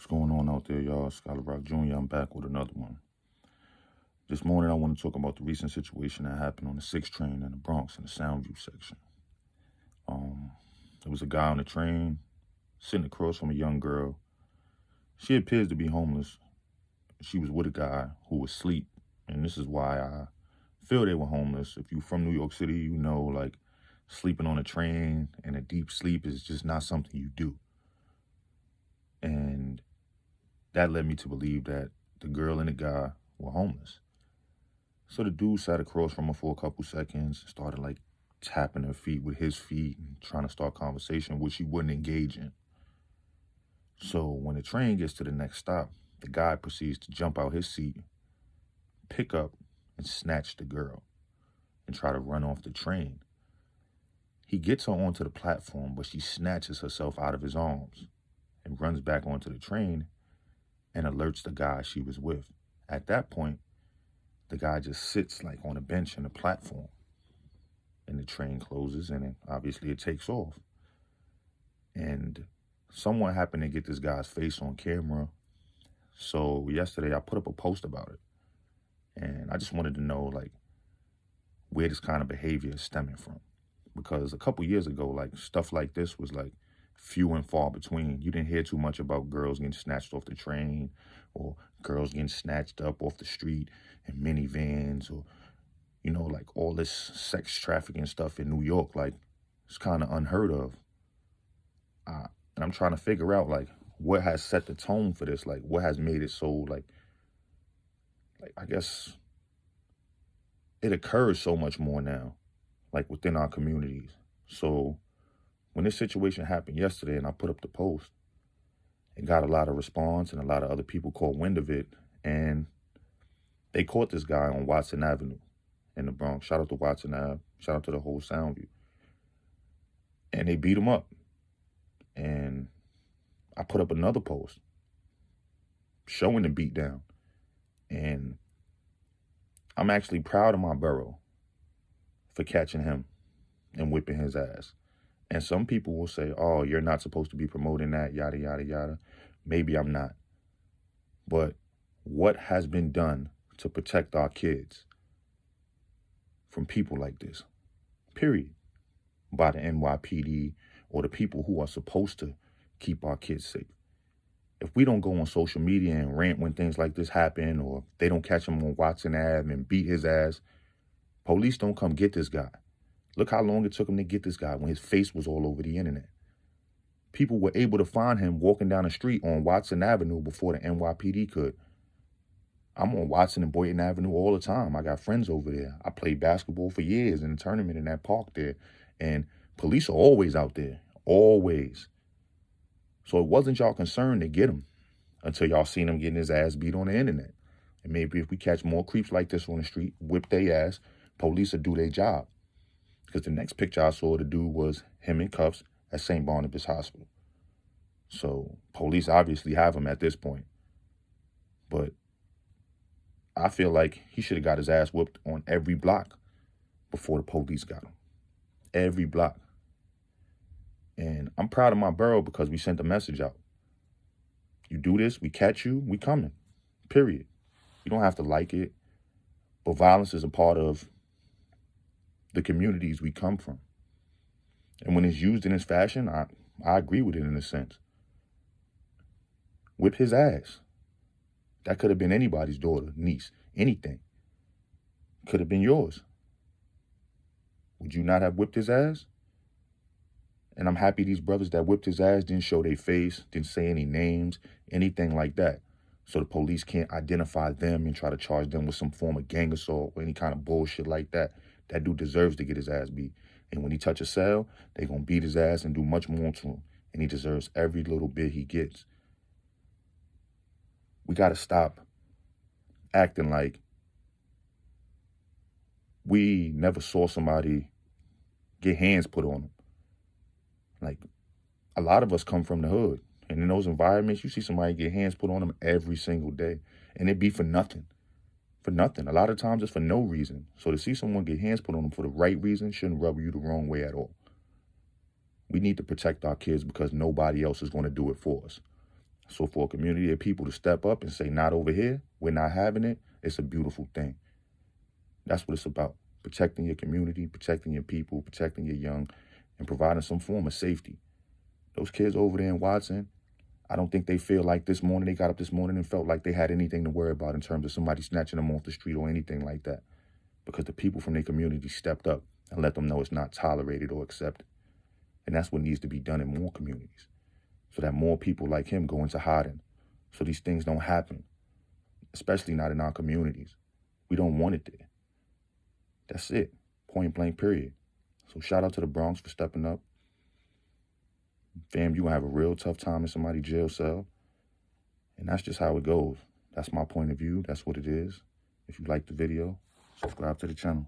What's going on out there, y'all? Scholar Rock Jr. I'm back with another one. This morning, I want to talk about the recent situation that happened on the 6 train in the Bronx in the Soundview section. There was a guy on the train sitting across from a young girl. She appears to be homeless. She was with a guy who was asleep, and this is why I feel they were homeless. If you're from New York City, you know, like, sleeping on a train and a deep sleep is just not something you do. And that led me to believe that the girl and the guy were homeless. So the dude sat across from her for a couple seconds, started like tapping her feet with his feet and trying to start conversation, which she wouldn't engage in. So when the train gets to the next stop, the guy proceeds to jump out his seat, pick up and snatch the girl and try to run off the train. He gets her onto the platform, but she snatches herself out of his arms and runs back onto the train and alerts the guy she was with. At that point, the guy just sits like on a bench in the platform, and the train closes, and then obviously it takes off. And someone happened to get this guy's face on camera. So yesterday I put up a post about it, and I just wanted to know like where this kind of behavior is stemming from. Because a couple years ago, like stuff like this was like few and far between. You didn't hear too much about girls getting snatched off the train or girls getting snatched up off the street in minivans or, you know, like all this sex trafficking stuff in New York. Like, it's kind of unheard of. And I'm trying to figure out like what has set the tone for this, like what has made it so like I guess it occurs so much more now, like within our communities. So when this situation happened yesterday and I put up the post, it got a lot of response and a lot of other people caught wind of it. And they caught this guy on Watson Avenue in the Bronx. Shout out to Watson Ave. Shout out to the whole Soundview. And they beat him up. And I put up another post showing the beatdown. And I'm actually proud of my borough for catching him and whipping his ass. And some people will say, oh, you're not supposed to be promoting that, yada, yada, yada. Maybe I'm not. But what has been done to protect our kids from people like this, period, by the NYPD or the people who are supposed to keep our kids safe? If we don't go on social media and rant when things like this happen, or they don't catch him on Watson Ave and beat his ass, police don't come get this guy. Look how long it took him to get this guy when his face was all over the internet. People were able to find him walking down the street on Watson Avenue before the NYPD could. I'm on Watson and Boynton Avenue all the time. I got friends over there. I played basketball for years in a tournament in that park there. And police are always out there, always. So it wasn't y'all concern to get him until y'all seen him getting his ass beat on the internet. And maybe if we catch more creeps like this on the street, whip their ass, police will do their job. Because the next picture I saw the dude was him in cuffs at St. Barnabas Hospital. So police obviously have him at this point. But I feel like he should have got his ass whooped on every block before the police got him. Every block. And I'm proud of my borough because we sent a message out. You do this, we catch you, we coming. Period. You don't have to like it. But violence is a part of the communities we come from. And when it's used in this fashion, I agree with it in a sense. Whip his ass. That could have been anybody's daughter, niece, anything. Could have been yours. Would you not have whipped his ass? And I'm happy these brothers that whipped his ass didn't show their face, didn't say any names, anything like that. So the police can't identify them and try to charge them with some form of gang assault or any kind of bullshit like that. That dude deserves to get his ass beat. And when he touch a cell, they going to beat his ass and do much more to him. And he deserves every little bit he gets. We got to stop acting like we never saw somebody get hands put on them. Like, a lot of us come from the hood. And in those environments, you see somebody get hands put on them every single day. And it be for nothing. For nothing. A lot of times it's for no reason. So to see someone get hands put on them for the right reason shouldn't rub you the wrong way at all. We need to protect our kids because nobody else is going to do it for us. So for a community of people to step up and say, not over here, we're not having it, it's a beautiful thing. That's what it's about. Protecting your community, protecting your people, protecting your young, and providing some form of safety. Those kids over there in Watson, I don't think they feel like this morning, they got up this morning and felt like they had anything to worry about in terms of somebody snatching them off the street or anything like that. Because the people from their community stepped up and let them know it's not tolerated or accepted. And that's what needs to be done in more communities, so that more people like him go into hiding, so these things don't happen, especially not in our communities. We don't want it there. That's it. Point blank, period. So shout out to the Bronx for stepping up. Fam, you gonna have a real tough time in somebody's jail cell. And that's just how it goes. That's my point of view. That's what it is. If you like the video, subscribe to the channel.